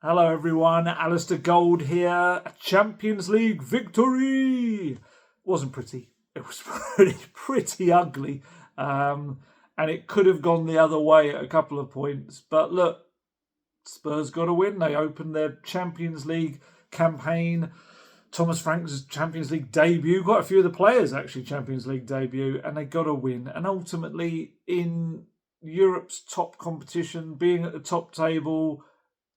Hello everyone, Alistair Gold here. A Champions League victory! It wasn't pretty. It was pretty ugly. And it could have gone the other way at a couple of points. But look, Spurs got a win. They opened their Champions League campaign. Thomas Frank's Champions League debut. Quite a few of the players actually Champions League debut. And they got a win. And ultimately in Europe's top competition, being at the top table,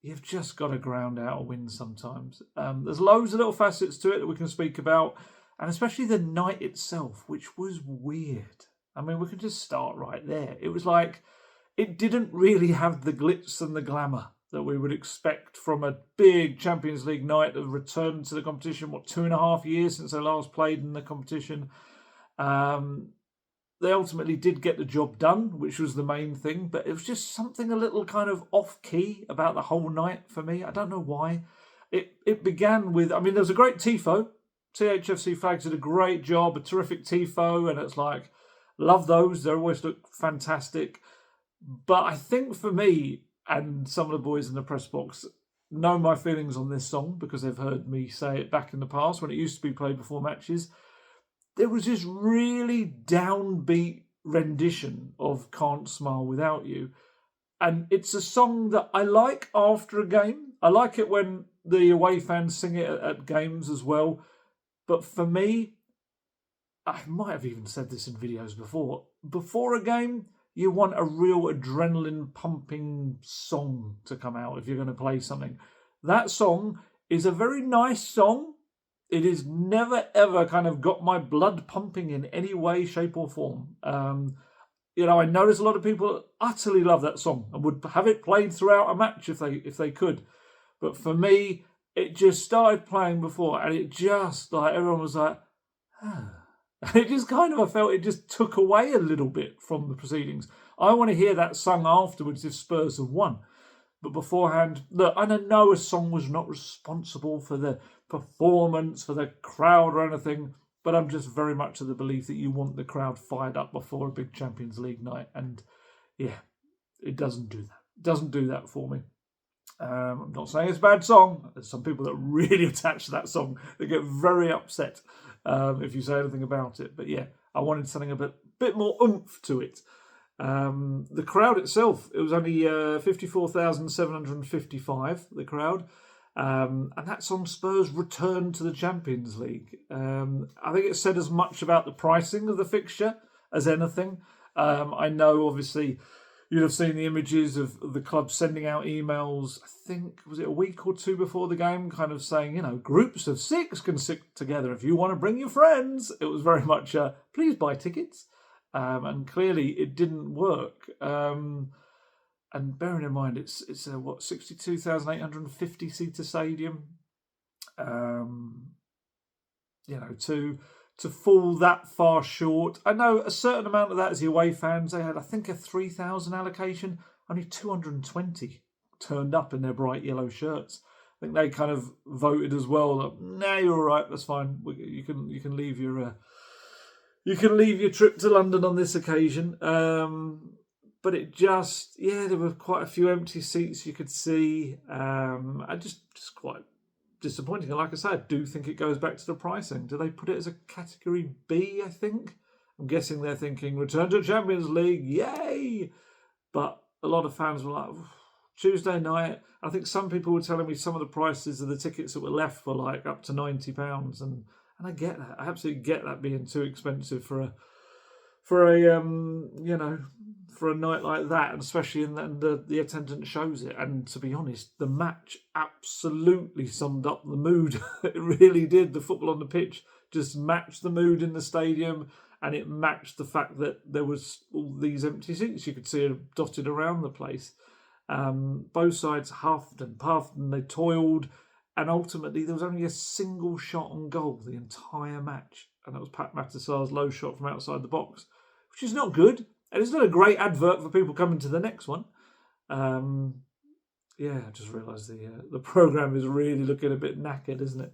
you've just got to ground out a win sometimes. There's loads of little facets to it that we can speak about, and especially the night itself, which was weird. I mean, we can just start right there. It was like it didn't really have the glitz and the glamour that we would expect from a big Champions League night of return to the competition. 2.5 years since they last played in the competition. They ultimately did get the job done, which was the main thing, but it was just something a little kind of off-key about the whole night for me. I don't know why. It began with, there was a great TIFO. THFC Flags did a great job, a terrific TIFO, and it's like, love those. They always look fantastic. But I think for me, and some of the boys in the press box know my feelings on this song because they've heard me say it back in the past when it used to be played before matches. There was this really downbeat rendition of Can't Smile Without You. And it's a song that I like after a game. I like it when the away fans sing it at games as well. But for me, I might have even said this in videos before a game, you want a real adrenaline pumping song to come out if you're going to play something. That song is a very nice song. It has never, ever kind of got my blood pumping in any way, shape or form. I know there's a lot of people that utterly love that song and would have it played throughout a match if they could. But for me, it just started playing before and it just, like, everyone was like, ah. And it just kind of, I felt it just took away a little bit from the proceedings. I want to hear that sung afterwards if Spurs have won. But beforehand, look, I know a song was not responsible for the performance, for the crowd or anything, but I'm just very much of the belief that you want the crowd fired up before a big Champions League night. And yeah, it doesn't do that. It doesn't do that for me. I'm not saying it's a bad song. There's some people that really attach to that song. They get very upset if you say anything about it. But yeah, I wanted something a bit more oomph to it. The crowd itself, it was only 54,755, the crowd. And that's on Spurs' return to the Champions League. I think it said as much about the pricing of the fixture as anything. I know, obviously, you'd have seen the images of the club sending out emails, I think, was it a week or two before the game, kind of saying, groups of 6 can sit together if you want to bring your friends. It was very much, please buy tickets. And clearly it didn't work. And bearing in mind, it's a 62,850 seater stadium. To fall that far short. I know a certain amount of that is the away fans. They had, I think, a 3,000 allocation. Only 220 turned up in their bright yellow shirts. I think they kind of voted as well. That, nah, you're all right. That's fine. You can leave your trip to London on this occasion. But it just, there were quite a few empty seats you could see. I just quite disappointing. And like I said, I do think it goes back to the pricing. Do they put it as a category B, I think? I'm guessing they're thinking, return to Champions League, yay! But a lot of fans were like, Tuesday night, I think some people were telling me some of the prices of the tickets that were left were like up to £90. And I get that. I absolutely get that being too expensive for a night like that, and especially in the attendance shows it. And to be honest, the match absolutely summed up the mood. It really did. The football on the pitch just matched the mood in the stadium, and it matched the fact that there was all these empty seats you could see dotted around the place. Both sides huffed and puffed and they toiled, and ultimately there was only a single shot on goal the entire match, and that was Pat Matasar's low shot from outside the box, which is not good. And it's not a great advert for people coming to the next one. I just realised the programme is really looking a bit knackered, isn't it?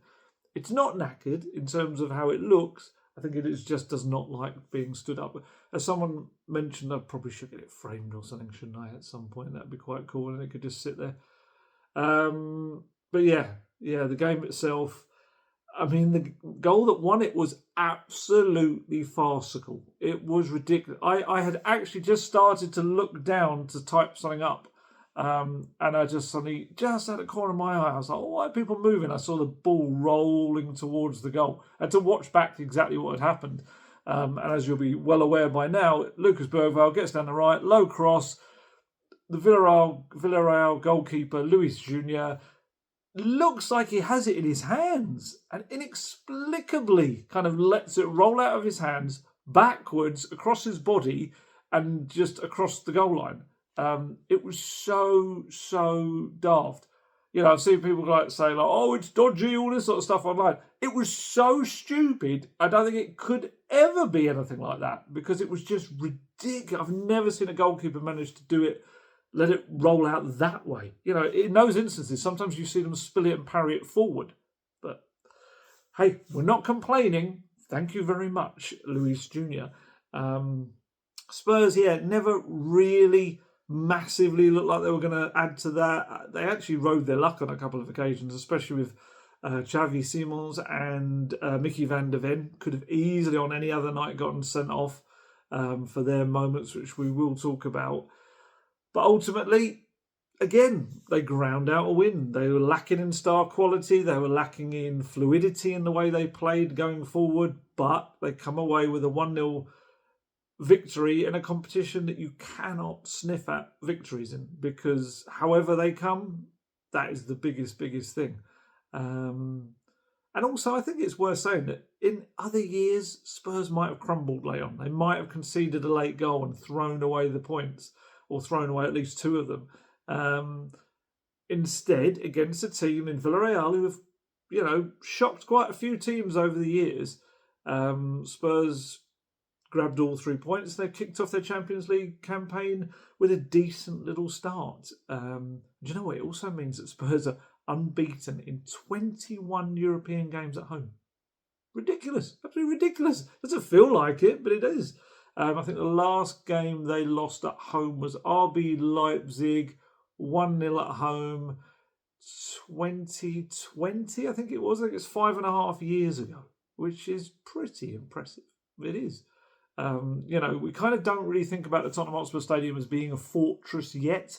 It's not knackered in terms of how it looks. I think it just does not like being stood up. As someone mentioned, I probably should get it framed or something, shouldn't I, at some point? That'd be quite cool, and it could just sit there. But yeah, the game itself. I mean, the goal that won it was absolutely farcical. It was ridiculous. I had actually just started to look down to type something up. And I just suddenly, just out of the corner of my eye, I was like, oh, why are people moving? I saw the ball rolling towards the goal. I had to watch back exactly what had happened. And as you'll be well aware by now, Lucas Bergvall gets down the right, low cross. The Villarreal goalkeeper, Luis Jr., looks like he has it in his hands and inexplicably kind of lets it roll out of his hands backwards across his body and just across the goal line. It was so daft. You know, I've seen people like say like, "Oh, it's dodgy," all this sort of stuff online. It was so stupid. I don't think it could ever be anything like that because it was just ridiculous. I've never seen a goalkeeper manage to do it. Let it roll out that way. You know, in those instances, sometimes you see them spill it and parry it forward. But hey, we're not complaining. Thank you very much, Luis Jr. Spurs, never really massively looked like they were going to add to that. They actually rode their luck on a couple of occasions, especially with Xavi Simons and Mickey van der Ven. Could have easily on any other night gotten sent off for their moments, which we will talk about. But ultimately, again, they ground out a win. They were lacking in star quality. They were lacking in fluidity in the way they played going forward. But they come away with a 1-0 victory in a competition that you cannot sniff at victories in. Because however they come, that is the biggest thing. And also, I think it's worth saying that in other years, Spurs might have crumbled late on. They might have conceded a late goal and thrown away the points, or thrown away at least two of them. Instead, against a team in Villarreal who have, shocked quite a few teams over the years, Spurs grabbed all 3 points. They've kicked off their Champions League campaign with a decent little start. Do you know what? It also means that Spurs are unbeaten in 21 European games at home. Ridiculous. Absolutely ridiculous. Doesn't feel like it, but it is. I think the last game they lost at home was RB Leipzig, 1-0 at home, 2020, I think it was. I think it's 5.5 years ago, which is pretty impressive. It is. We kind of don't really think about the Tottenham Hotspur Stadium as being a fortress yet,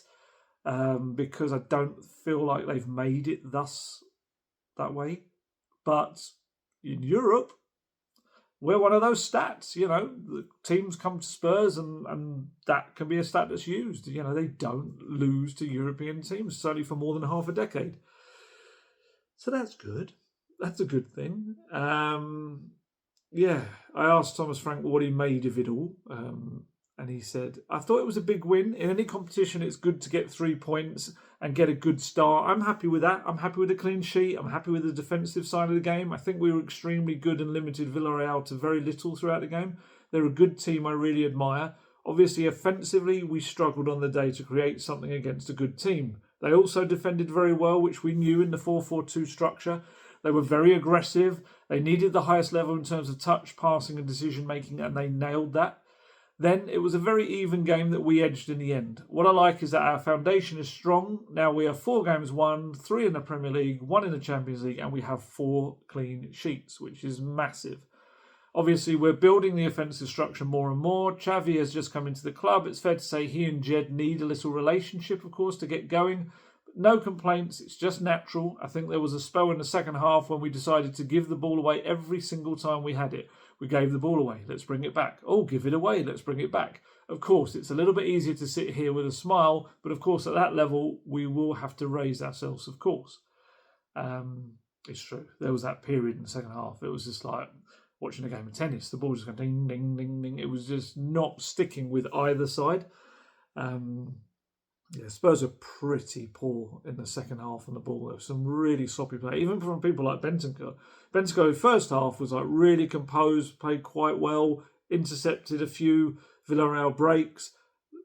because I don't feel like they've made it thus that way. But in Europe, we're one of those stats. The teams come to Spurs and that can be a stat that's used. They don't lose to European teams, certainly for more than half a decade. So that's good. That's a good thing. I asked Thomas Frank what he made of it all. And he said, I thought it was a big win. In any competition, it's good to get 3 points and get a good start. I'm happy with that. I'm happy with the clean sheet. I'm happy with the defensive side of the game. I think we were extremely good and limited Villarreal to very little throughout the game. They're a good team I really admire. Obviously, offensively, we struggled on the day to create something against a good team. They also defended very well, which we knew in the 4-4-2 structure. They were very aggressive. They needed the highest level in terms of touch, passing and decision-making, and they nailed that. Then it was a very even game that we edged in the end. What I like is that our foundation is strong. Now we have 4 games won, 3 in the Premier League, 1 in the Champions League, and we have 4 clean sheets, which is massive. Obviously, we're building the offensive structure more and more. Xavi has just come into the club. It's fair to say he and Jed need a little relationship, of course, to get going. No complaints. It's just natural. I think there was a spell in the second half when we decided to give the ball away every single time we had it. We gave the ball away. Let's bring it back. Oh, give it away. Let's bring it back. Of course, it's a little bit easier to sit here with a smile, but of course, at that level, we will have to raise ourselves, of course. It's true. There was that period in the second half. It was just like watching a game of tennis. The ball just going ding, ding, ding, ding. It was just not sticking with either side. Spurs are pretty poor in the second half on the ball. There was some really sloppy play, even from people like Bentancur. Bentancur, first half, was like really composed, played quite well, intercepted a few Villarreal breaks.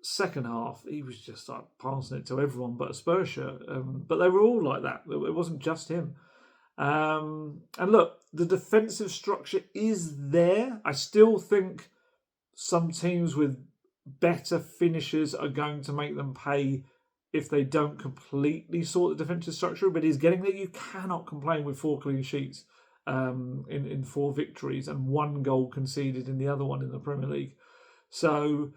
Second half, he was just like passing it to everyone but a Spurs shirt. But they were all like that. It wasn't just him. And look, the defensive structure is there. I still think some teams with better finishers are going to make them pay if they don't completely sort the defensive structure, but he's getting there. You cannot complain with 4 clean sheets in 4 victories and 1 goal conceded in the other one in the Premier League. So,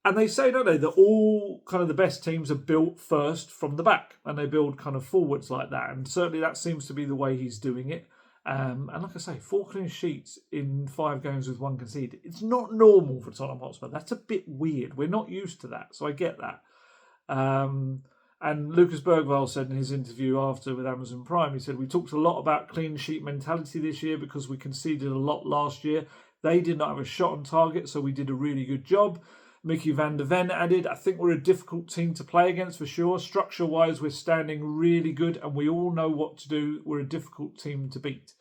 and they say, don't they, that all kind of the best teams are built first from the back and they build kind of forwards like that. And certainly that seems to be the way he's doing it. And like I say, 4 clean sheets in 5 games with 1 conceded. It's not normal for Tottenham Hotspur. That's a bit weird. We're not used to that. So I get that. And Lucas Bergvall said in his interview after with Amazon Prime, he said, we talked a lot about clean sheet mentality this year because we conceded a lot last year. They did not have a shot on target, so we did a really good job. Mickey van der Ven added, I think we're a difficult team to play against for sure. Structure-wise, we're standing really good and we all know what to do. We're a difficult team to beat.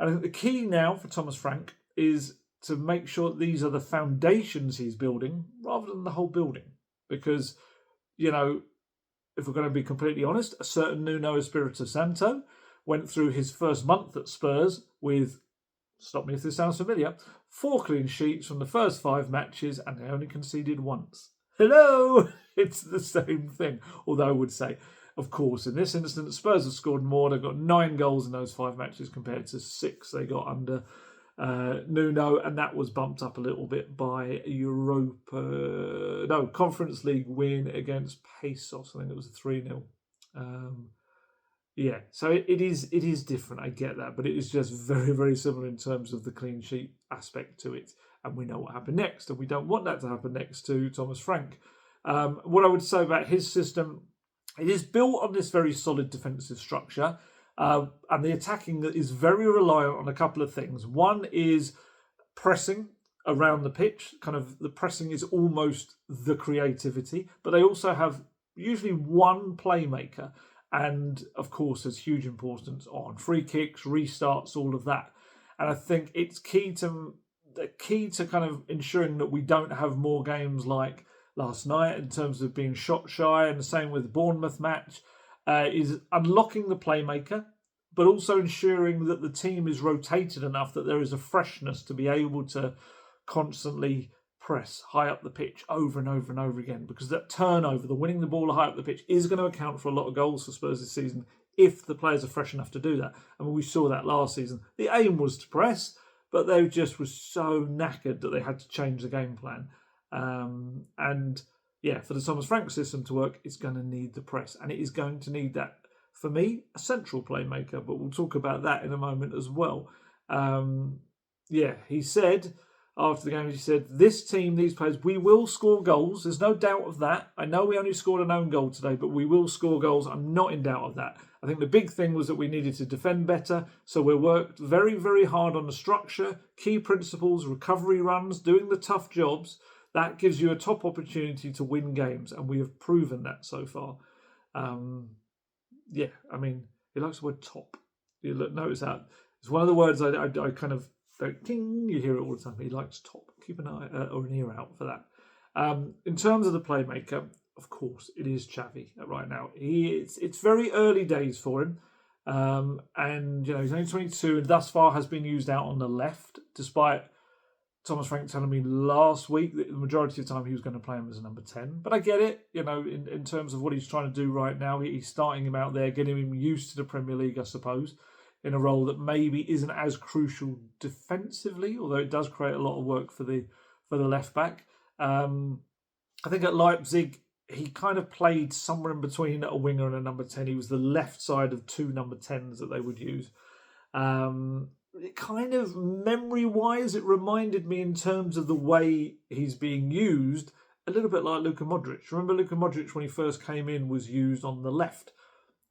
And I think the key now for Thomas Frank is to make sure that these are the foundations he's building rather than the whole building. Because, you know, if we're going to be completely honest, a certain Nuno Espirito Santo went through his first month at Spurs with, stop me if this sounds familiar, 4 clean sheets from the first 5 matches and they only conceded once. Hello! It's the same thing. Although I would say, of course, in this instance, Spurs have scored more. They've got 9 goals in those 5 matches compared to 6 they got under Nuno, and that was bumped up a little bit by Conference League win against Pesos. I think it was a 3-0. Yeah, so it is different. I get that, but it is just very, very similar in terms of the clean sheet aspect to it. And we know what happened next, and we don't want that to happen next to Thomas Frank. What I would say about his system, it is built on this very solid defensive structure, and the attacking is very reliant on a couple of things. One is pressing around the pitch. Kind of the pressing is almost the creativity, but they also have usually one playmaker. And, of course, there's huge importance on free kicks, restarts, all of that. And I think it's key to kind of ensuring that we don't have more games like last night in terms of being shot shy, and the same with the Bournemouth match, is unlocking the playmaker, but also ensuring that the team is rotated enough that there is a freshness to be able to constantly press high up the pitch over and over and over again, because that turnover, the winning the ball high up the pitch, is going to account for a lot of goals for Spurs this season if the players are fresh enough to do that. I mean, we saw that last season. The aim was to press, but they just were so knackered that they had to change the game plan. And yeah, for the Thomas Frank system to work, it's going to need the press, and it is going to need that, for me, a central playmaker, but we'll talk about that in a moment as well. He said after the game, he said, this team, these players, we will score goals. There's no doubt of that. I know we only scored an own goal today, but we will score goals. I'm not in doubt of that. I think the big thing was that we needed to defend better. So we worked very, very hard on the structure, key principles, recovery runs, doing the tough jobs. That gives you a top opportunity to win games. And we have proven that so far. He likes the word top. You notice that. It's one of the words I kind of, ding, you hear it all the time. He likes top. Keep an eye or an ear out for that. In terms of the playmaker, of course, it is Xavi right now. It's very early days for him. And, he's only 22 and thus far has been used out on the left, despite Thomas Frank telling me last week that the majority of the time he was going to play him as a number 10. But I get it, in terms of what he's trying to do right now. He's starting him out there, getting him used to the Premier League, I suppose, in a role that maybe isn't as crucial defensively, although it does create a lot of work for the left back. I think at Leipzig, he kind of played somewhere in between a winger and a number 10. He was the left side of 2 number 10s that they would use. It kind of, memory-wise, it reminded me in terms of the way he's being used, a little bit like Luka Modric. Remember Luka Modric, when he first came in, was used on the left.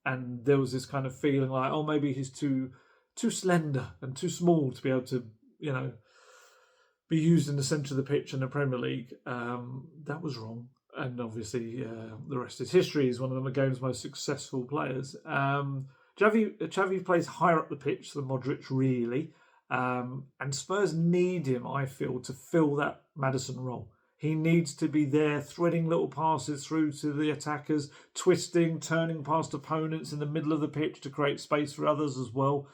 And there was this kind of feeling like, oh, maybe he's too slender and too small to be able to, be used in the centre of the pitch in the Premier League. That was wrong. And obviously, the rest is history. He's one of the game's most successful players. Xavi plays higher up the pitch than Modric, really. And Spurs need him, I feel, to fill that Maddison role. He needs to be there, threading little passes through to the attackers, twisting, turning past opponents in the middle of the pitch to create space for others as well.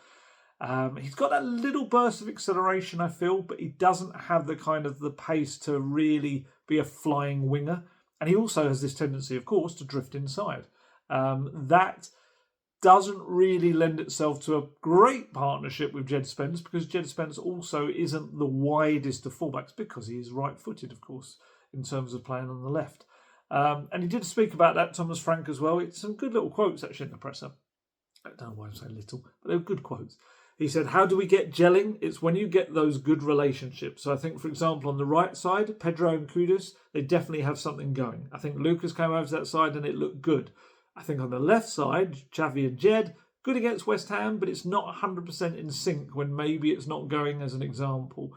He's got that little burst of acceleration, I feel, but he doesn't have the kind of the pace to really be a flying winger. And he also has this tendency, of course, to drift inside. That doesn't really lend itself to a great partnership with Jed Spence, because Jed Spence also isn't the widest of fullbacks, because he is right-footed, of course, in terms of playing on the left. And he did speak about that, Thomas Frank, as well. It's some good little quotes, actually, in the presser. I don't know why I'm saying little, but they're good quotes. He said, how do we get gelling? It's when you get those good relationships. So I think, for example, on the right side, Pedro and Kudus, they definitely have something going. I think Lucas came over to that side and it looked good. I think on the left side, Xavi and Jed, good against West Ham, but it's not 100% in sync when maybe it's not going, as an example.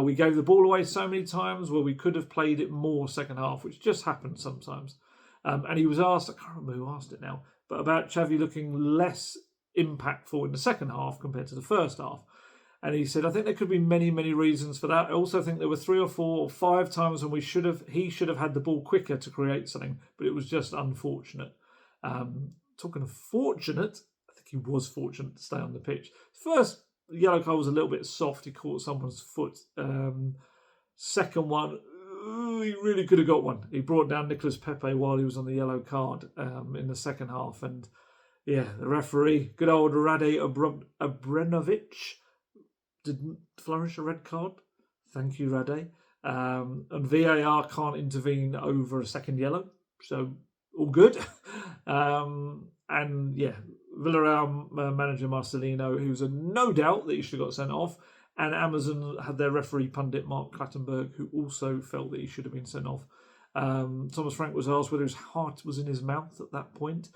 We gave the ball away so many times where we could have played it more second half, which just happens sometimes. And he was asked, I can't remember who asked it now, but about Xavi looking less impactful in the second half compared to the first half. And he said, I think there could be many, many reasons for that. I also think there were 3 or 4 or 5 times when he should have had the ball quicker to create something, but it was just unfortunate. Talking of fortunate, I think he was fortunate to stay on the pitch. First yellow card was a little bit soft. He caught someone's foot. Second one, he really could have got one. He brought down Nicolas Pepe while he was on the yellow card in the second half. And yeah, the referee, good old Rade Abrenovic, didn't flourish a red card. Thank you, Rade. And VAR can't intervene over a second yellow. So all good. And yeah, Villarreal manager Marcelino, who's a no doubt that he should have got sent off. And Amazon had their referee pundit Mark Clattenburg, who also felt that he should have been sent off. Thomas Frank was asked whether his heart was in his mouth at that point.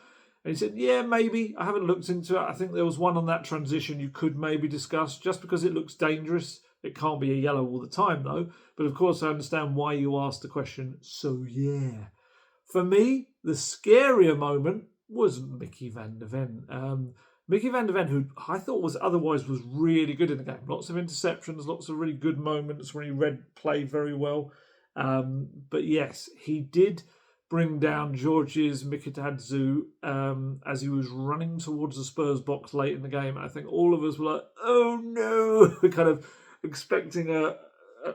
And he said, yeah, maybe. I haven't looked into it. I think there was one on that transition you could maybe discuss, just because it looks dangerous. It can't be a yellow all the time, though. But of course, I understand why you asked the question. So, yeah. For me, the scarier moment was Mickey van der Ven. Mickey van der Ven, who I thought was really good in the game. Lots of interceptions, lots of really good moments when he read play very well. But yes, he did bring down Georges Mikitadze as he was running towards the Spurs box late in the game. I think all of us were like, oh no, kind of expecting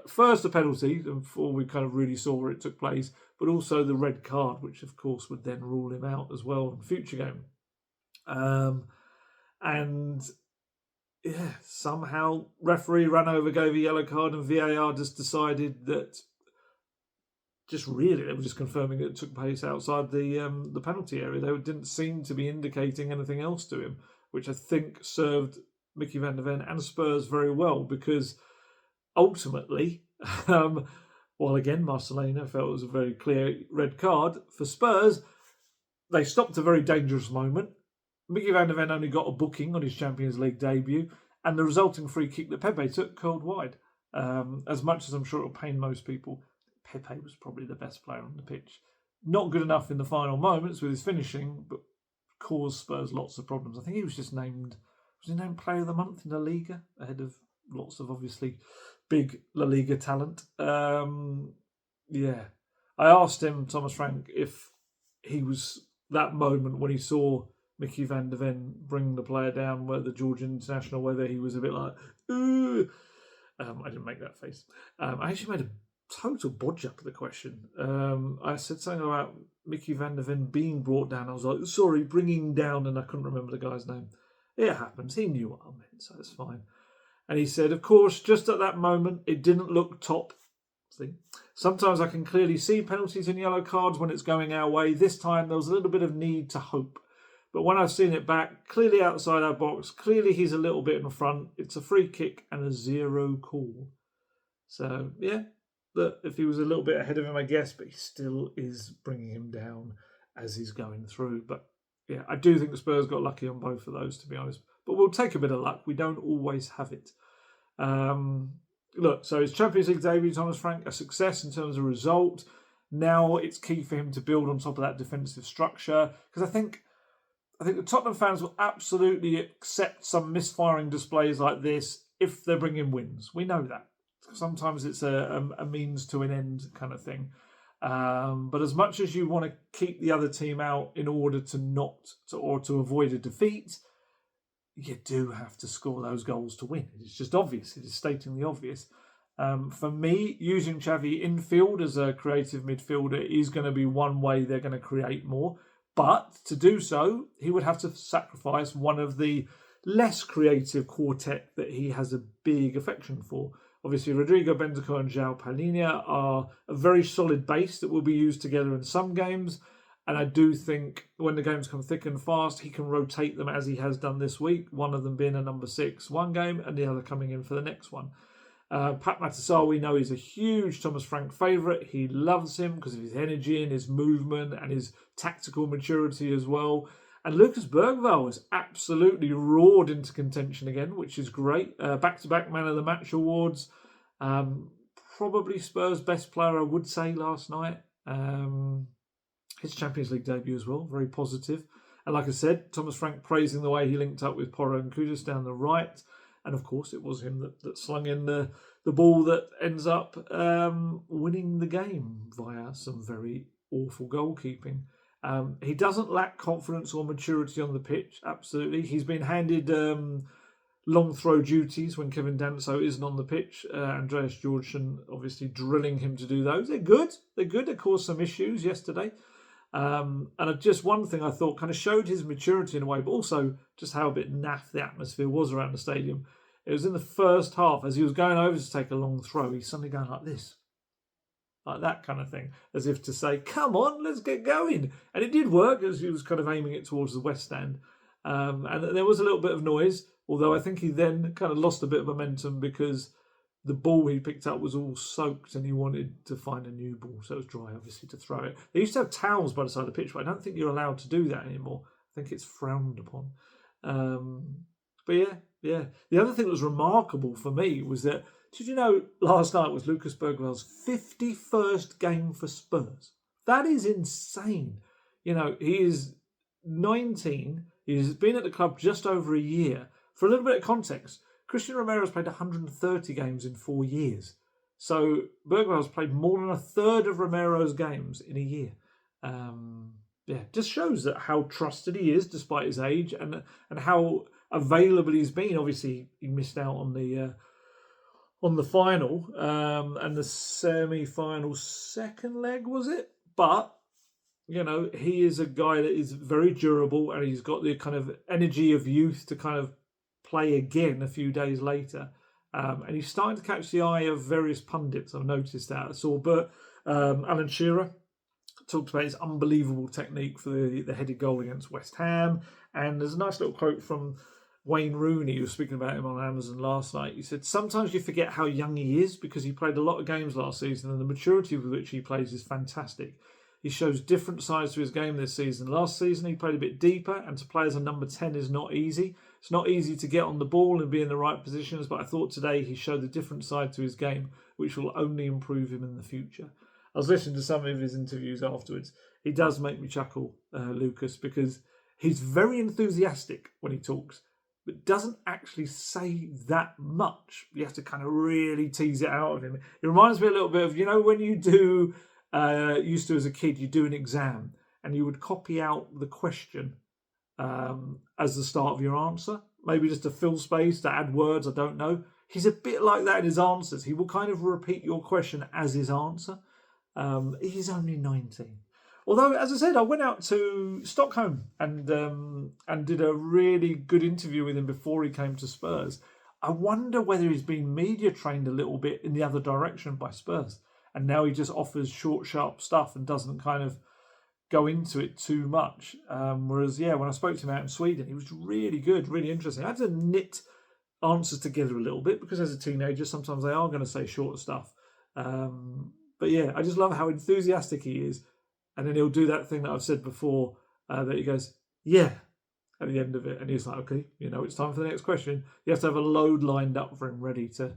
first a penalty before we kind of really saw where it took place, but also the red card, which of course would then rule him out as well in the future game. And yeah, somehow referee ran over, gave a yellow card, and VAR just decided that they were just confirming it took place outside the penalty area. They didn't seem to be indicating anything else to him, which I think served Mickey van der Ven and Spurs very well, because ultimately, while again Marcelino felt it was a very clear red card, for Spurs, they stopped a very dangerous moment. Mickey van der Ven only got a booking on his Champions League debut, and the resulting free kick that Pepe took curled wide. As much as I'm sure it'll pain most people, Pepe was probably the best player on the pitch. Not good enough in the final moments with his finishing, but caused Spurs lots of problems. I think he was just named Player of the Month in La Liga, ahead of lots of obviously big La Liga talent. Yeah. I asked him, Thomas Frank, if he was that moment when he saw Mickey van der Ven bring the player down, where the Georgian international, whether he was a bit like, ooh. I didn't make that face. I actually made a total bodge up of the question. I said something about Mickey van der Ven being brought down. I was like, sorry, bringing down, and I couldn't remember the guy's name. It happens. He knew what I meant, so it's fine. And he said, of course, just at that moment, it didn't look top. See? Sometimes I can clearly see penalties and yellow cards when it's going our way. This time, there was a little bit of need to hope. But when I've seen it back, clearly outside our box, clearly he's a little bit in front. It's a free kick and a 0 call. So, yeah, look, if he was a little bit ahead of him, I guess, but he still is bringing him down as he's going through. But, yeah, I do think the Spurs got lucky on both of those, to be honest. But we'll take a bit of luck. We don't always have it. Look, so his Champions League debut, Thomas Frank, a success in terms of result. Now it's key for him to build on top of that defensive structure, because I think the Tottenham fans will absolutely accept some misfiring displays like this if they're bringing wins. We know that. Sometimes it's a means to an end kind of thing. But as much as you want to keep the other team out in order to avoid a defeat, you do have to score those goals to win. It's just obvious. It is stating the obvious. For me, using Xavi infield as a creative midfielder is going to be one way they're going to create more. But to do so, he would have to sacrifice one of the less creative quartet that he has a big affection for. Obviously, Rodrigo Bentancur and João Palhinha are a very solid base that will be used together in some games. And I do think when the games come thick and fast, he can rotate them as he has done this week, one of them being a number 6 one game and the other coming in for the next one. Pat Matasar, we know, he's a huge Thomas Frank favourite. He loves him because of his energy and his movement and his tactical maturity as well. And Lucas Bergvall has absolutely roared into contention again, which is great. Back-to-back Man of the Match awards. Probably Spurs' best player, I would say, last night. His Champions League debut as well, very positive. And like I said, Thomas Frank praising the way he linked up with Porro and Kudus down the right. And of course, it was him that slung in the ball that ends up winning the game via some very awful goalkeeping. He doesn't lack confidence or maturity on the pitch, absolutely. He's been handed long throw duties when Kevin Danso isn't on the pitch. Andreas Georgsson obviously drilling him to do those. They're good. They caused some issues yesterday. And just one thing I thought kind of showed his maturity in a way, but also just how a bit naff the atmosphere was around the stadium. It was in the first half, as he was going over to take a long throw, he's suddenly going like this. Like that kind of thing, as if to say, come on, let's get going. And it did work, as he was kind of aiming it towards the West Stand. And there was a little bit of noise, although I think he then kind of lost a bit of momentum because the ball he picked up was all soaked and he wanted to find a new ball. So it was dry, obviously, to throw it. They used to have towels by the side of the pitch, but I don't think you're allowed to do that anymore. I think it's frowned upon. But yeah. The other thing that was remarkable for me was that, did you know last night was Lucas Bergvall's 51st game for Spurs? That is insane. You know, he is 19. He's been at the club just over a year. For a little bit of context, Christian Romero's played 130 games in 4 years. So Bergvall's played more than a third of Romero's games in a year. Just shows that how trusted he is despite his age and how available he's been. Obviously, he missed out on the final and the semi-final second leg, was it? But, you know, he is a guy that is very durable and he's got the kind of energy of youth to kind of play again a few days later. And he's starting to catch the eye of various pundits. I've noticed that. I saw Alan Shearer talked about his unbelievable technique for the headed goal against West Ham. And there's a nice little quote from Wayne Rooney, who was speaking about him on Amazon last night. He said, sometimes you forget how young he is because he played a lot of games last season and the maturity with which he plays is fantastic. He shows different sides to his game this season. Last season, he played a bit deeper, and to play as a number 10 is not easy. It's not easy to get on the ball and be in the right positions, but I thought today he showed a different side to his game, which will only improve him in the future. I was listening to some of his interviews afterwards. He does make me chuckle, Lucas, because he's very enthusiastic when he talks, but doesn't actually say that much. You have to kind of really tease it out of him. It reminds me a little bit of, you know, when you do... used to as a kid, you do an exam and you would copy out the question as the start of your answer, maybe just to fill space, to add words, I don't know. He's a bit like that in his answers. He will kind of repeat your question as his answer. He's only 19. Although, as I said, I went out to Stockholm and did a really good interview with him before he came to Spurs. I wonder whether he's been media trained a little bit in the other direction by Spurs. And now he just offers short, sharp stuff and doesn't kind of go into it too much. Whereas, when I spoke to him out in Sweden, he was really good, really interesting. I had to knit answers together a little bit because as a teenager, sometimes they are going to say short stuff. But I just love how enthusiastic he is. And then he'll do that thing that I've said before, that he goes, yeah, at the end of it. And he's like, okay, it's time for the next question. You have to have a load lined up for him ready to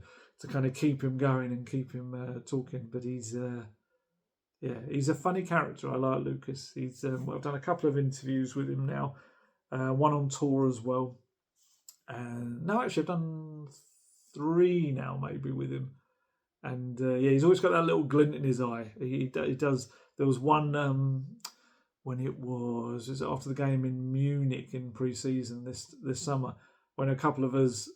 kind of keep him going and keep him talking. But he's a funny character. I like Lucas. I've done a couple of interviews with him now, one on tour as well. No, actually, I've done 3 now, maybe, with him. And he's always got that little glint in his eye. He does. There was one when it was after the game in Munich in pre-season this summer, when a couple of us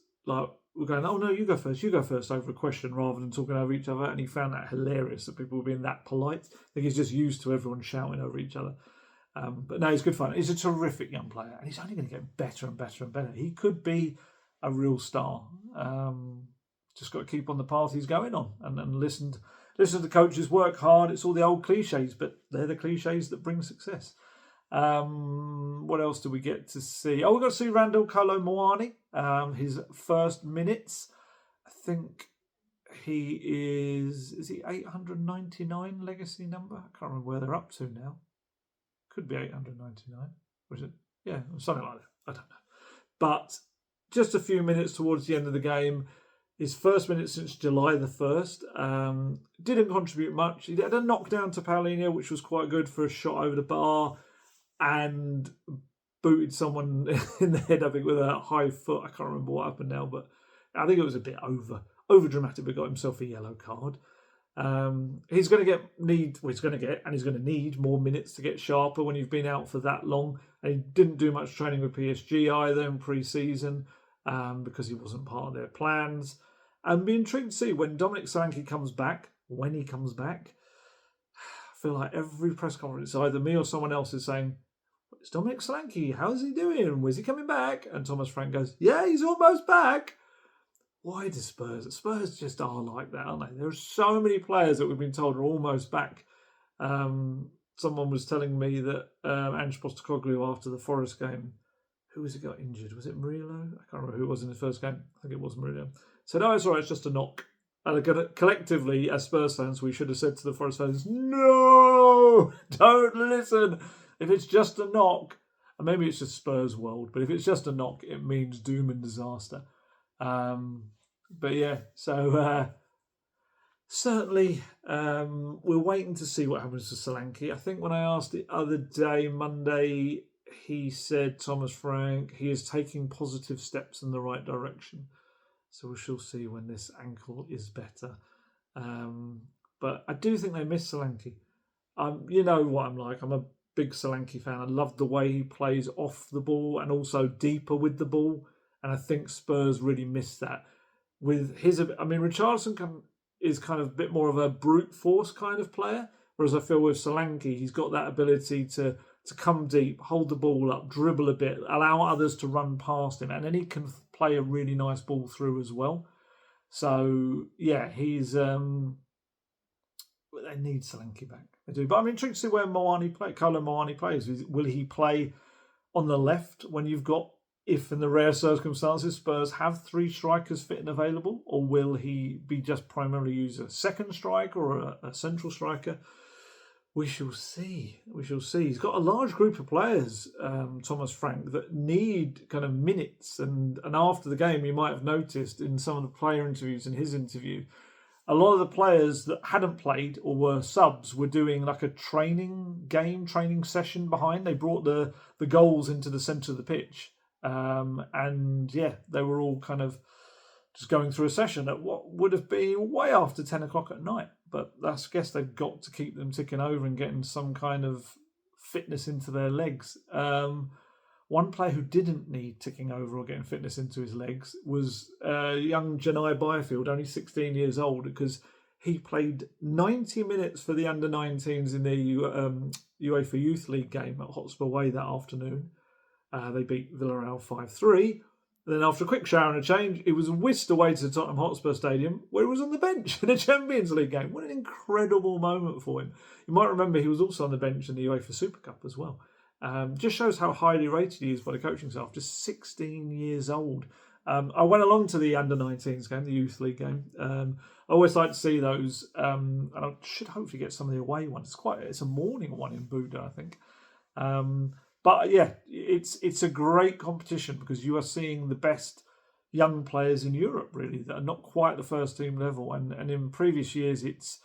were going, "Oh no, you go first," over a question rather than talking over each other, and he found that hilarious that people were being that polite. I think he's just used to everyone shouting over each other. But no, he's good fun. He's a terrific young player, and he's only going to get better and better and better. He could be a real star. Just got to keep on the path he's going on, and listen to the coaches, work hard. It's all the old cliches, but they're the cliches that bring success. What else do we get to see? Oh, we got to see Randall Kolo Muani. His first minutes. I think he is he 899 legacy number? I can't remember where they're up to now. Could be 899. Was it? Yeah, something like that. I don't know. But just a few minutes towards the end of the game. His first minute since July the 1st. Didn't contribute much. He had a knockdown to Paulinho, which was quite good for a shot over the bar, and booted someone in the head, I think, with a high foot. I can't remember what happened now, but I think it was a bit over dramatic, but got himself a yellow card. He's going to need more minutes to get sharper when you've been out for that long. And he didn't do much training with PSG either in pre-season because he wasn't part of their plans. And be intrigued to see when Dominic Solanke comes back, when he comes back. I feel like every press conference, either me or someone else is saying, "It's Dominic Solanke, how's he doing? Where's he coming back?" And Thomas Frank goes, "Yeah, he's almost back." Why do Spurs? Spurs just are like that, aren't they? There are so many players that we've been told are almost back. Someone was telling me that Ange Postecoglou after the Forest game, who was it got injured? Was it Murillo? I can't remember who it was in the first game. I think it was Murillo. Said, "Oh, it's all right, it's just a knock." And collectively, as Spurs fans, we should have said to the Forest fans, "No, don't listen. If it's just a knock," and maybe it's just Spurs world, but if it's just a knock, it means doom and disaster. But yeah, so certainly we're waiting to see what happens to Solanke. I think when I asked the other day, Monday, he said, Thomas Frank, he is taking positive steps in the right direction. So we shall see when this ankle is better. But I do think they miss Solanke. You know what I'm like. I'm a big Solanke fan. I love the way he plays off the ball and also deeper with the ball. And I think Spurs really miss that. With his, Richarlison is kind of a bit more of a brute force kind of player. Whereas I feel with Solanke, he's got that ability to come deep, hold the ball up, dribble a bit, allow others to run past him. And then he can play a really nice ball through as well. So, yeah, he's... they need Solanke back. They do. But I'm intrigued to see where Kolo Muani plays. Will he play on the left when you've got, if in the rare circumstances Spurs have three strikers fit and available, or will he be just primarily used as a second striker or a central striker? We shall see. We shall see. He's got a large group of players, Thomas Frank, that need kind of minutes. And after the game, you might have noticed in some of the player interviews and his interview, a lot of the players that hadn't played or were subs were doing like a training session behind. They brought the goals into the centre of the pitch. And yeah, they were all kind of just going through a session at what would have been way after 10 o'clock at night. But I guess they've got to keep them ticking over and getting some kind of fitness into their legs. One player who didn't need ticking over or getting fitness into his legs was young Jun'ai Byfield, only 16 years old, because he played 90 minutes for the under-19s in the UEFA Youth League game at Hotspur Way that afternoon. They beat Villarreal 5-3. Then after a quick shower and a change, he was whisked away to the Tottenham Hotspur Stadium, where he was on the bench in a Champions League game. What an incredible moment for him. You might remember he was also on the bench in the UEFA Super Cup as well. Just shows how highly rated he is by the coaching staff, just 16 years old. I went along to the under-19s game, the Youth League game. I always like to see those, and I should hopefully get some of the away ones. It's a morning one in Buda, I think. But yeah, it's a great competition because you are seeing the best young players in Europe, really, that are not quite the first team level. And in previous years, it's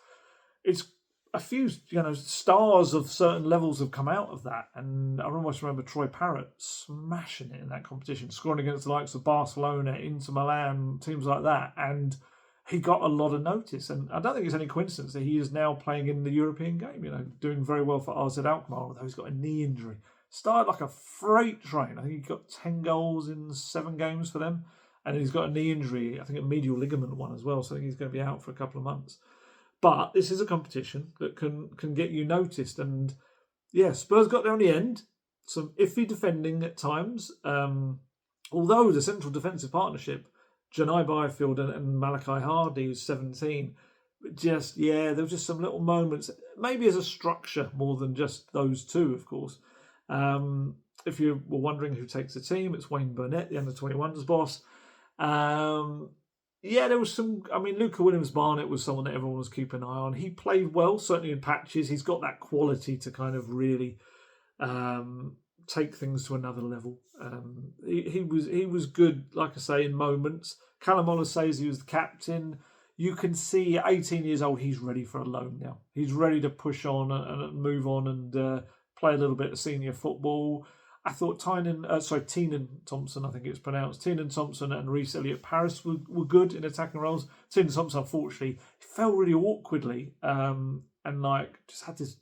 a few stars of certain levels have come out of that. And I almost remember Troy Parrott smashing it in that competition, scoring against the likes of Barcelona, Inter Milan, teams like that. And he got a lot of notice. And I don't think it's any coincidence that he is now playing in the European game, doing very well for AZ Alkmaar, although he's got a knee injury. Started like a freight train. I think he got 10 goals in 7 games for them. And he's got a knee injury, I think a medial ligament one as well, so I think he's going to be out for a couple of months. But this is a competition that can get you noticed. And yeah, Spurs got there in the end. Some iffy defending at times. Although the central defensive partnership, Jun'ai Byfield and Malachi Hardy, who's 17, there were just some little moments, maybe as a structure more than just those two, of course. If you were wondering who takes the team, it's Williams-Barnett, the under-21s boss. There was some. I mean, Luca Williams-Barnett was someone that everyone was keeping an eye on. He played well, certainly in patches. He's got that quality to kind of really take things to another level. He was good, like I say, in moments. Callum says he was the captain. You can see at 18 years old, he's ready for a loan now. He's ready to push on and move on and play a little bit of senior football. I thought Teenan Thompson, I think it's pronounced. Teenan Thompson and Reece Elliott-Paris were good in attacking roles. Teenan Thompson, unfortunately, fell really awkwardly and just had this. It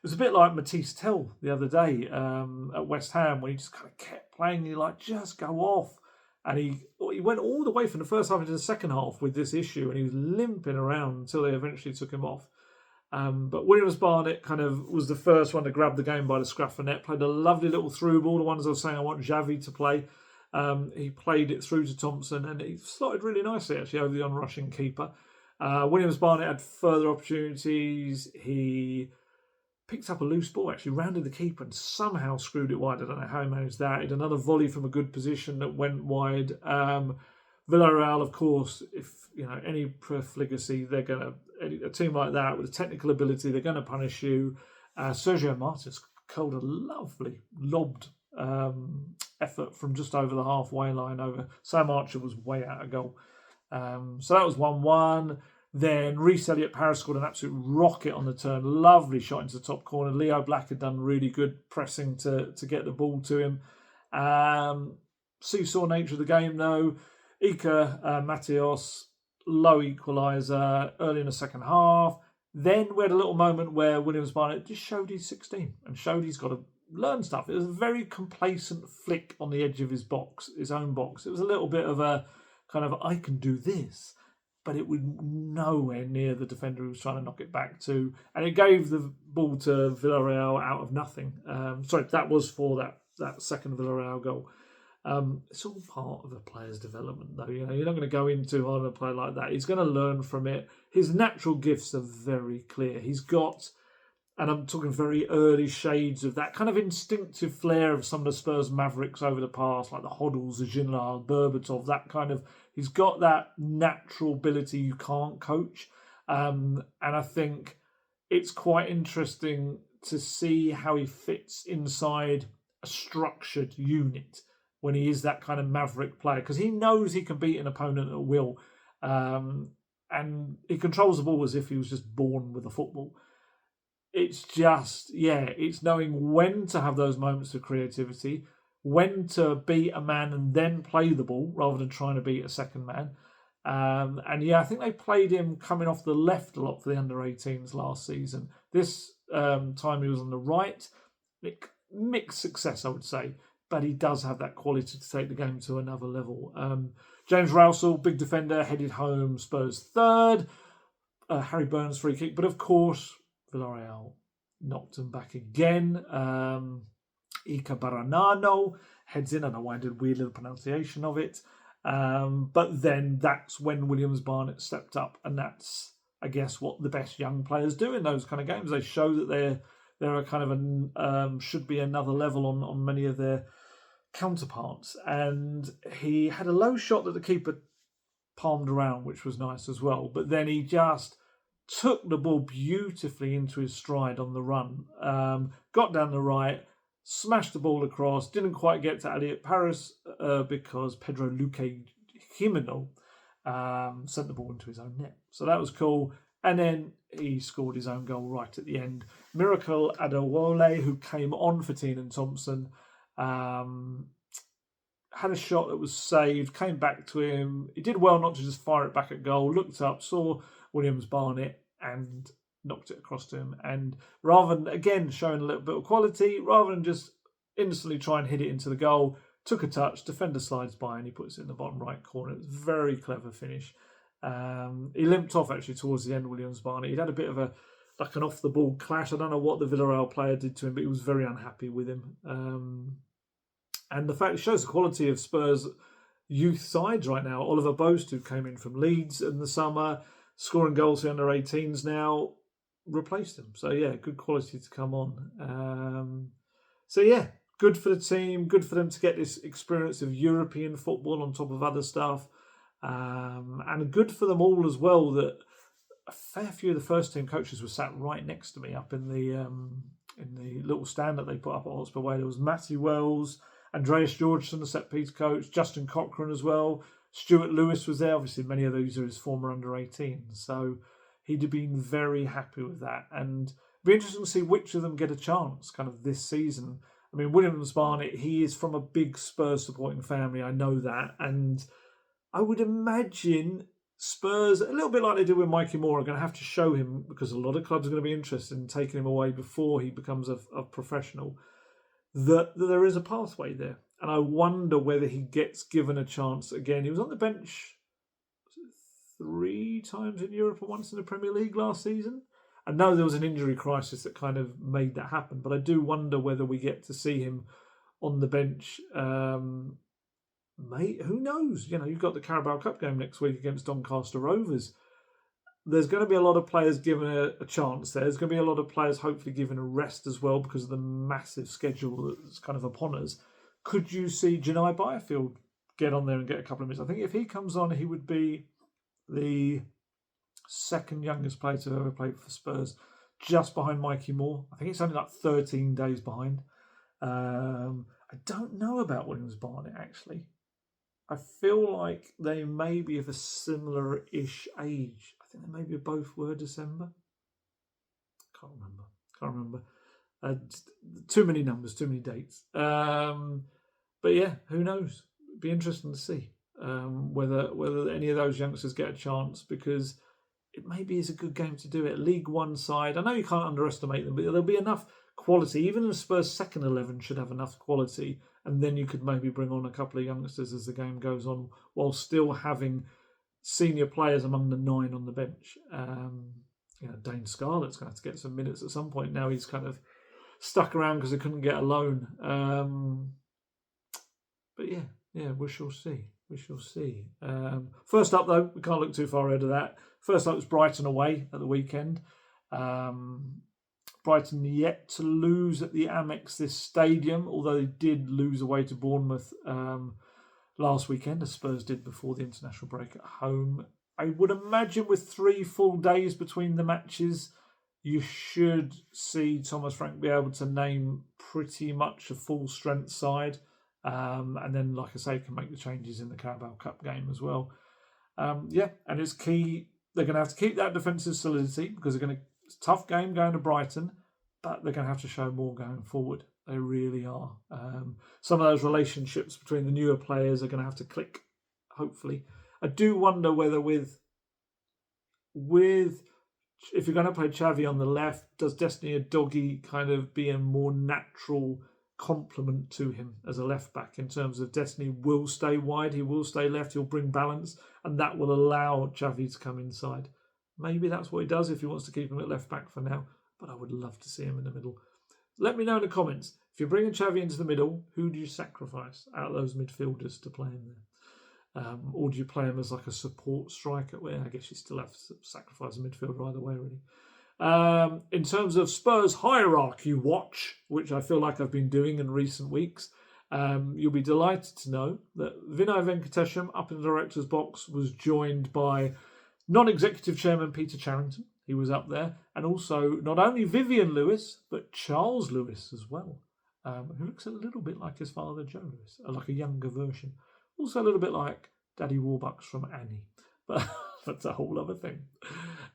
was a bit like Matisse Tell the other day at West Ham when he just kind of kept playing. He just go off. And he went all the way from the first half into the second half with this issue, and he was limping around until they eventually took him off. But Williams-Barnett kind of was the first one to grab the game by the scruff of the neck, played a lovely little through ball, the ones I was saying I want Xavi to play. He played it through to Thompson, and he slotted really nicely, actually, over the on-rushing keeper. Williams-Barnett had further opportunities. He picked up a loose ball, actually rounded the keeper and somehow screwed it wide. I don't know how he managed that. He had another volley from a good position that went wide. Villarreal, of course, if any profligacy, they're going to, a team like that with a technical ability, they're going to punish you. Sergio Martins curled a lovely lobbed effort from just over the halfway line over. Sam Archer was way out of goal. So that was 1-1. Then Reece Elliott-Paris scored an absolute rocket on the turn. Lovely shot into the top corner. Leo Black had done really good pressing to get the ball to him. Seesaw nature of the game, though. Iker Mateos, low equaliser early in the second half. Then we had a little moment where Williams-Barnett just showed he's 16 and showed he's got to learn stuff. It was a very complacent flick on the edge of his own box. It was a little bit of a kind of, I can do this. But it was nowhere near the defender who was trying to knock it back to. And it gave the ball to Villarreal out of nothing. That was for that second Villarreal goal. It's all part of a player's development, though. You're not going to go in too hard on a player like that. He's going to learn from it. His natural gifts are very clear. He's got, and I'm talking very early shades of that kind of instinctive flair of some of the Spurs Mavericks over the past, like the Hoddles, the Jun'ai, Berbatov, that kind of. He's got that natural ability you can't coach. And I think it's quite interesting to see how he fits inside a structured unit when he is that kind of maverick player, because he knows he can beat an opponent at will. And he controls the ball as if he was just born with a football. It's just, it's knowing when to have those moments of creativity, when to beat a man and then play the ball rather than trying to beat a second man. I think they played him coming off the left a lot for the under-18s last season. This time he was on the right. Mixed success, I would say, but he does have that quality to take the game to another level. James Rousel, big defender, headed home Spurs third. Harry Burns free kick, but of course Villarreal knocked him back again. Ika Baranano heads in. I don't know why I did weird little pronunciation of it. But then that's when Williams-Barnett stepped up, and that's, I guess, what the best young players do in those kind of games. They show that they're a kind of should be another level on many of their counterparts. And he had a low shot that the keeper palmed around, which was nice as well. But then he just took the ball beautifully into his stride on the run. Got down the right, smashed the ball across, didn't quite get to Elliott-Paris because Pedro Luque Jimeno sent the ball into his own net. So that was cool. And then he scored his own goal right at the end. Miracle Adewole, who came on for Teenan Thompson, had a shot that was saved, came back to him. He did well not to just fire it back at goal, looked up, saw Williams-Barnett and knocked it across to him. And rather than, again, showing a little bit of quality, rather than just instantly try and hit it into the goal, took a touch, defender slides by and he puts it in the bottom right corner. It was a very clever finish. He limped off actually towards the end, Williams-Barnett. He'd had a bit of an off-the-ball clash. I don't know what the Villarreal player did to him, but he was very unhappy with him. And the fact it shows the quality of Spurs' youth sides right now. Oliver Boast, who came in from Leeds in the summer, scoring goals for under 18s now, replaced him. So yeah, good quality to come on. So yeah, good for the team. Good for them to get this experience of European football on top of other stuff. And good for them all as well that a fair few of the first team coaches were sat right next to me up in the little stand that they put up at Hotspur Way. There was Matthew Wells, Andreas Georgeson, the set piece coach, Justin Cochrane as well. Stuart Lewis was there. Obviously, many of those are his former under-18s. So he'd have been very happy with that. And it'd be interesting to see which of them get a chance kind of this season. I mean, Williams-Barnett, he is from a big Spurs supporting family. I know that. And I would imagine Spurs, a little bit like they did with Mikey Moore, are going to have to show him, because a lot of clubs are going to be interested in taking him away before he becomes a professional, that there is a pathway there. And I wonder whether he gets given a chance again. He was on the bench 3 times in Europe and once in the Premier League last season. I know there was an injury crisis that kind of made that happen, but I do wonder whether we get to see him on the bench. Mate, who knows? You know, you've got the Carabao Cup game next week against Doncaster Rovers. There's going to be a lot of players given a chance there. There's going to be a lot of players hopefully given a rest as well because of the massive schedule that's kind of upon us. Could you see Jun'ai Byfield get on there and get a couple of minutes? I think if he comes on, he would be the second youngest player to ever play for Spurs, just behind Mikey Moore. I think it's only like 13 days behind. I don't know about Williams-Barnett, actually. I feel like they may be of a similar-ish age. I think they maybe both were December. Can't remember. Too many numbers, too many dates. But yeah, who knows? It'd be interesting to see whether any of those youngsters get a chance, because it maybe is a good game to do it. League One side, I know you can't underestimate them, but there'll be enough quality. Even the Spurs' second 11 should have enough quality, and then you could maybe bring on a couple of youngsters as the game goes on, while still having senior players among the 9 on the bench. Dane Scarlett's going to have to get some minutes at some point. Now he's kind of stuck around because he couldn't get a loan. But yeah, we shall see. First up, though, we can't look too far ahead of that. First up was Brighton away at the weekend. Brighton yet to lose at the Amex this stadium, although they did lose away to Bournemouth last weekend, as Spurs did before the international break at home. I would imagine with 3 full days between the matches, you should see Thomas Frank be able to name pretty much a full strength side. And then, like I say, can make the changes in the Carabao Cup game as well. And it's key. They're going to have to keep that defensive solidity because it's a tough game going to Brighton, but they're going to have to show more going forward. They really are. Some of those relationships between the newer players are going to have to click, hopefully. I do wonder whether with if you're going to play Xavi on the left, does Destiny Udogie kind of be a more natural complement to him as a left back, in terms of Destiny will stay wide, he will stay left, he'll bring balance, and that will allow Xavi to come inside. Maybe that's what he does if he wants to keep him at left back for now, but I would love to see him in the middle. Let me know in the comments, if you're bringing Xavi into the middle, who do you sacrifice out of those midfielders to play in there? Or do you play him as like a support striker? Well, I guess you still have to sacrifice a midfielder either way, really. In terms of Spurs hierarchy watch, which I feel like I've been doing in recent weeks, you'll be delighted to know that Vinay Venkatesham up in the director's box was joined by non-executive chairman Peter Charrington. He was up there, and also not only Vivian Lewis but Charles Lewis as well, who looks a little bit like his father Joe Lewis, like a younger version. Also a little bit like Daddy Warbucks from Annie, but that's a whole other thing.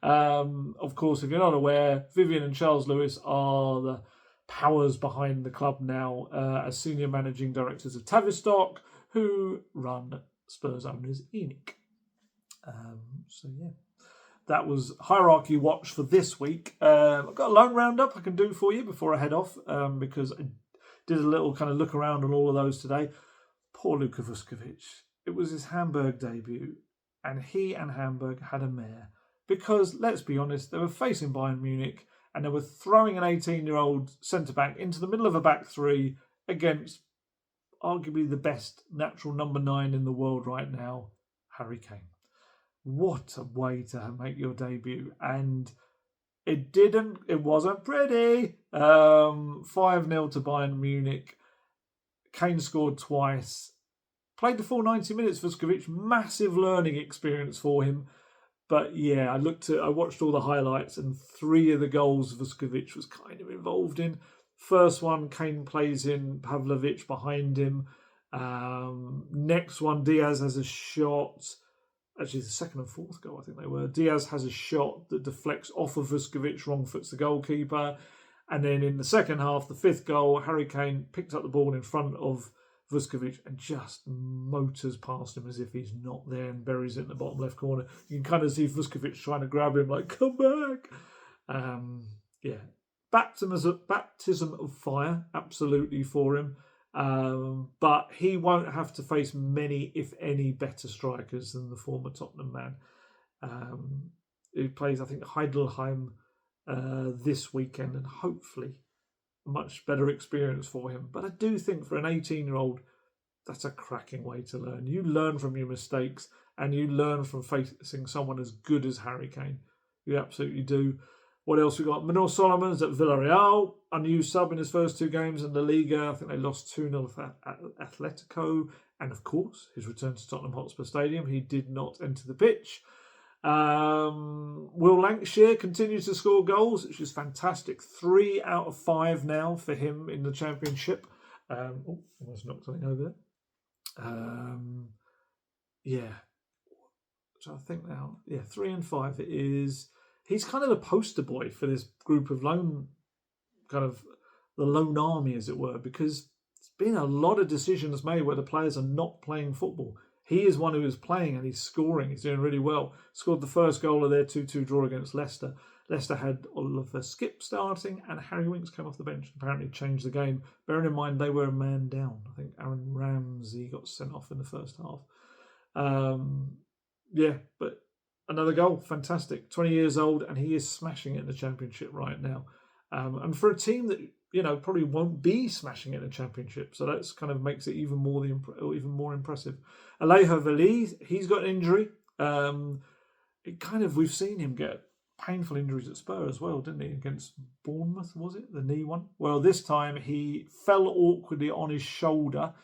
Of course, if you're not aware, Vivian and Charles Lewis are the powers behind the club now as senior managing directors of Tavistock, who run Spurs owners ENIC. That was Hierarchy Watch for this week. I've got a loan roundup I can do for you before I head off, because I did a little kind of look around on all of those today. Poor Luka Vuskovic. It was his Hamburg debut, and he and Hamburg had a mare. Because, let's be honest, they were facing Bayern Munich, and they were throwing an 18-year-old centre-back into the middle of a back three against arguably the best natural number 9 in the world right now, Harry Kane. What a way to make your debut. And it wasn't pretty. 5-0 to Bayern Munich. Kane scored twice. Played the full 90 minutes for Vuskovic. Massive learning experience for him. But yeah, I watched all the highlights, and 3 of the goals Vuskovic was kind of involved in. First one, Kane plays in Pavlovic behind him. Next one, Diaz has a shot. Actually, the second and fourth goal, I think they were. Diaz has a shot that deflects off of Vuskovic, wrong foots the goalkeeper. And then in the second half, the 5th goal, Harry Kane picks up the ball in front of Vuskovic and just motors past him as if he's not there and buries it in the bottom left corner. You can kind of see Vuskovic trying to grab him like, come back. Yeah, baptism of fire, absolutely, for him. But he won't have to face many, if any, better strikers than the former Tottenham man. He plays, I think, Heidelheim this weekend, and hopefully a much better experience for him. But I do think for an 18-year-old, that's a cracking way to learn. You learn from your mistakes, and you learn from facing someone as good as Harry Kane. You absolutely do. What else we got? Manor Solomon's at Villarreal, unused sub in his first 2 games in the Liga. I think they lost 2-0 at Atletico. And of course, his return to Tottenham Hotspur Stadium. He did not enter the pitch. Will Lancashire continues to score goals, which is fantastic. 3 out of 5 now for him in the Championship. Almost knocked something over there. Yeah. So I think now, 3 and 5 it is. He's kind of the poster boy for this group of the lone army, as it were, because there's been a lot of decisions made where the players are not playing football. He is one who is playing, and he's scoring. He's doing really well. Scored the first goal of their 2-2 draw against Leicester. Leicester had Oliver Skip starting, and Harry Winks came off the bench and apparently changed the game. Bearing in mind they were a man down. I think Aaron Ramsey got sent off in the first half. But another goal, fantastic. 20 years old, and he is smashing it in the Championship right now. And for a team that probably won't be smashing it in the Championship, so that's kind of makes it even more impressive. Alejo Veliz, he's got an injury. We've seen him get painful injuries at Spurs as well, didn't he? Against Bournemouth, was it the knee one? Well, this time he fell awkwardly on his shoulder.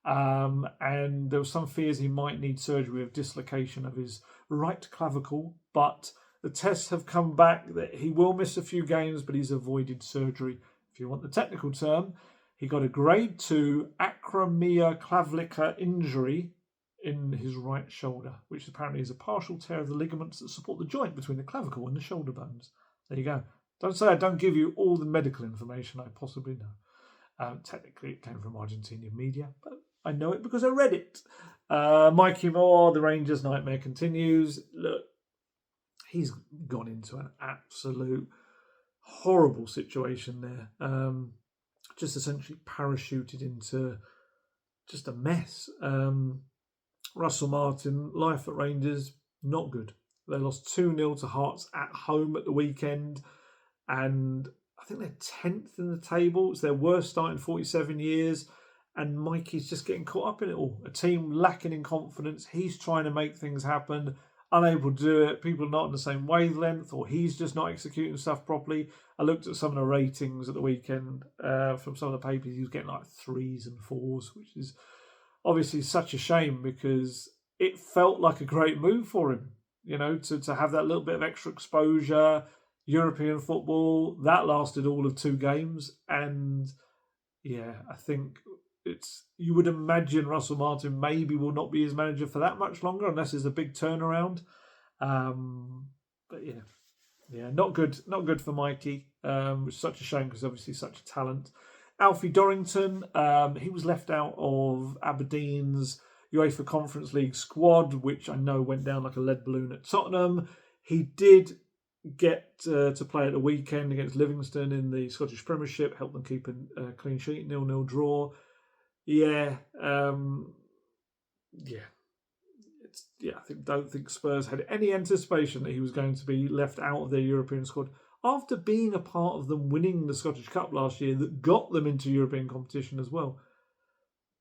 And there was some fears he might need surgery of dislocation of his right clavicle, but the tests have come back that he will miss a few games, but he's avoided surgery. If you want the technical term, he got a grade 2 acromioclavicular injury in his right shoulder, which apparently is a partial tear of the ligaments that support the joint between the clavicle and the shoulder bones. There you go. Don't say I don't give you all the medical information I possibly know. Technically, it came from Argentinian media, but I know it because I read it. Mikey Moore, the Rangers' nightmare continues. Look, he's gone into an absolute horrible situation there. Just essentially parachuted into just a mess. Russell Martin, life at Rangers, not good. They lost 2-0 to Hearts at home at the weekend, and I think they're 10th in the table. It's their worst start in 47 years, and Mikey's just getting caught up in it all. A team lacking in confidence. He's trying to make things happen, unable to do it. People not on the same wavelength, or he's just not executing stuff properly. I looked at some of the ratings at the weekend from some of the papers. He was getting like 3s and 4s, which is obviously such a shame because it felt like a great move for him, to have that little bit of extra exposure. European football, that lasted all of 2 games. And I think you would imagine Russell Martin maybe will not be his manager for that much longer unless there's a big turnaround. But not good for Mikey, which is such a shame because obviously such a talent. Alfie Dorrington, he was left out of Aberdeen's UEFA Conference League squad, which I know went down like a lead balloon at Tottenham. He did get to play at the weekend against Livingston in the Scottish Premiership, helped them keep a clean sheet, 0-0 draw. I don't think Spurs had any anticipation that he was going to be left out of their European squad after being a part of them winning the Scottish Cup last year that got them into European competition as well.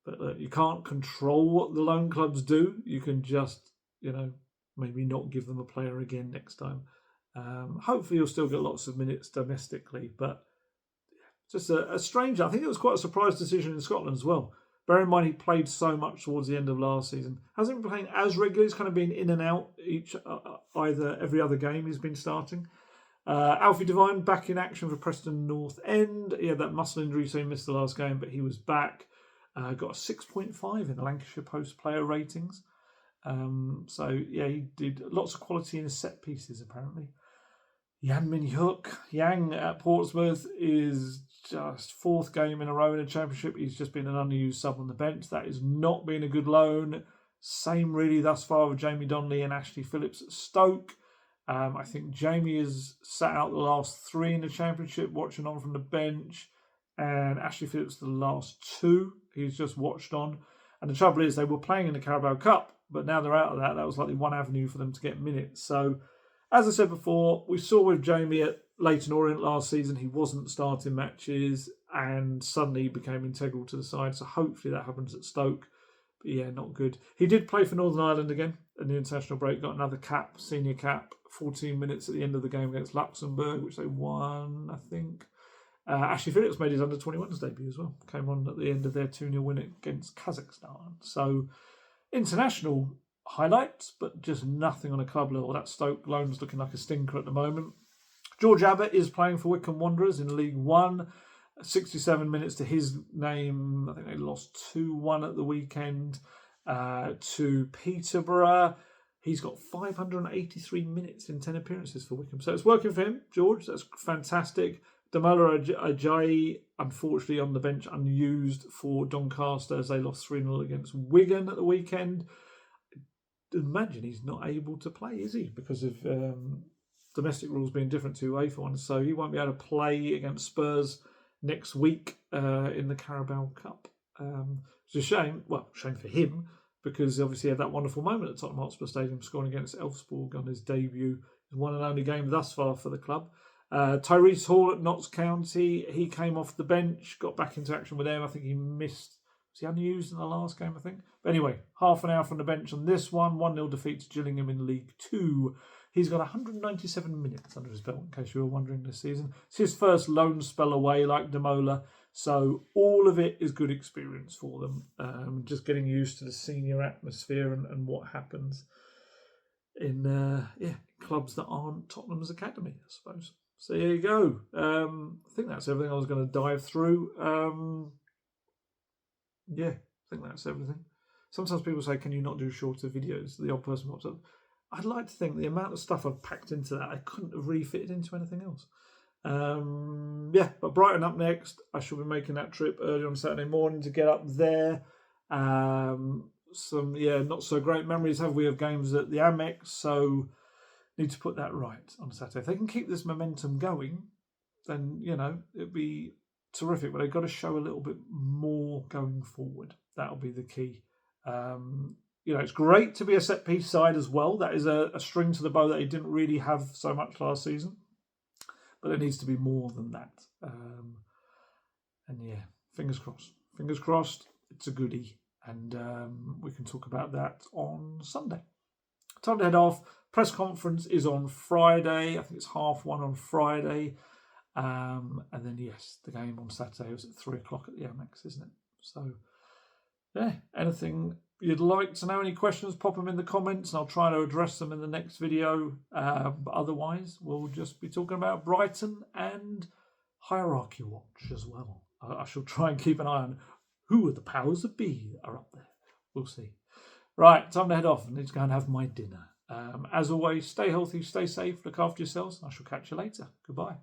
But you can't control what the loan clubs do. You can just, maybe not give them a player again next time. Hopefully, you'll still get lots of minutes domestically, but just a strange. I think it was quite a surprise decision in Scotland as well. Bear in mind, he played so much towards the end of last season. Hasn't been playing as regularly. He's kind of been in and out either every other game he's been starting. Alfie Devine back in action for Preston North End. He had that muscle injury, so he missed the last game, but he was back. Got a 6.5 in the Lancashire Post player ratings. He did lots of quality in his set pieces, apparently. Jan Yang at Portsmouth is just fourth game in a row in a championship. He's just been an unused sub on the bench. That has not been a good loan. Same really thus far with Jamie Donnelly and Ashley Phillips at Stoke. I think Jamie has sat out the last 3 in the championship, watching on from the bench. And Ashley Phillips the last 2. He's just watched on. And the trouble is they were playing in the Carabao Cup, but now they're out of that. That was like the one avenue for them to get minutes. So, as I said before, we saw with Jamie at Leyton Orient last season, he wasn't starting matches and suddenly became integral to the side. So hopefully that happens at Stoke. But yeah, not good. He did play for Northern Ireland again in the international break, got another cap, senior cap, 14 minutes at the end of the game against Luxembourg, which they won, I think. Ashley Phillips made his under-21s debut as well. Came on at the end of their 2-0 win against Kazakhstan. So, international highlights, but just nothing on a club level. That Stoke loan's looking like a stinker at the moment. George Abbott is playing for Wycombe Wanderers in League One. 67 minutes to his name. I think they lost 2-1 at the weekend to Peterborough. He's got 583 minutes in 10 appearances for Wycombe. So it's working for him, George. That's fantastic. Damola Ajayi, unfortunately, on the bench, unused for Doncaster as they lost 3-0 against Wigan at the weekend. Imagine he's not able to play, is he? Because of domestic rules being different to UEFA ones. So he won't be able to play against Spurs next week in the Carabao Cup. It's a shame. Well, shame for him, because obviously he had that wonderful moment at Tottenham Hotspur Stadium, scoring against Elfsborg on his debut. His one and only game thus far for the club. Tyrese Hall at Notts County, he came off the bench, got back into action with them. I think he missed, was he unused in the last game, I think? But anyway, half an hour from the bench on this one. 1-0 defeat to Gillingham in League 2. He's got 197 minutes under his belt, in case you were wondering this season. It's his first loan spell away like Damola. So all of it is good experience for them. Just getting used to the senior atmosphere and what happens in clubs that aren't Tottenham's academy, I suppose. So here you go. I think that's everything I was going to dive through. I think that's everything. Sometimes people say, can you not do shorter videos? The odd person pops up. I'd like to think the amount of stuff I've packed into that, I couldn't have really fitted into anything else. But Brighton up next. I shall be making that trip early on Saturday morning to get up there. Some not so great memories have we of games at the Amex, so need to put that right on Saturday. If they can keep this momentum going, then it'd be terrific. But they've got to show a little bit more going forward. That'll be the key. It's great to be a set piece side as well. That is a string to the bow that they didn't really have so much last season. But it needs to be more than that. Fingers crossed. Fingers crossed. It's a goodie. And we can talk about that on Sunday. Time to head off. Press conference is on Friday. I think it's 1:30 on Friday. And then, the game on Saturday was at 3:00 at the Amex, isn't it? So, anything you'd like to know, any questions, pop them in the comments and I'll try to address them in the next video. But otherwise, we'll just be talking about Brighton and Hierarchy Watch as well. I shall try and keep an eye on who are the powers that be that are up there. We'll see. Right, time to head off. I need to go and have my dinner. As always, stay healthy, stay safe, look after yourselves. I shall catch you later. Goodbye.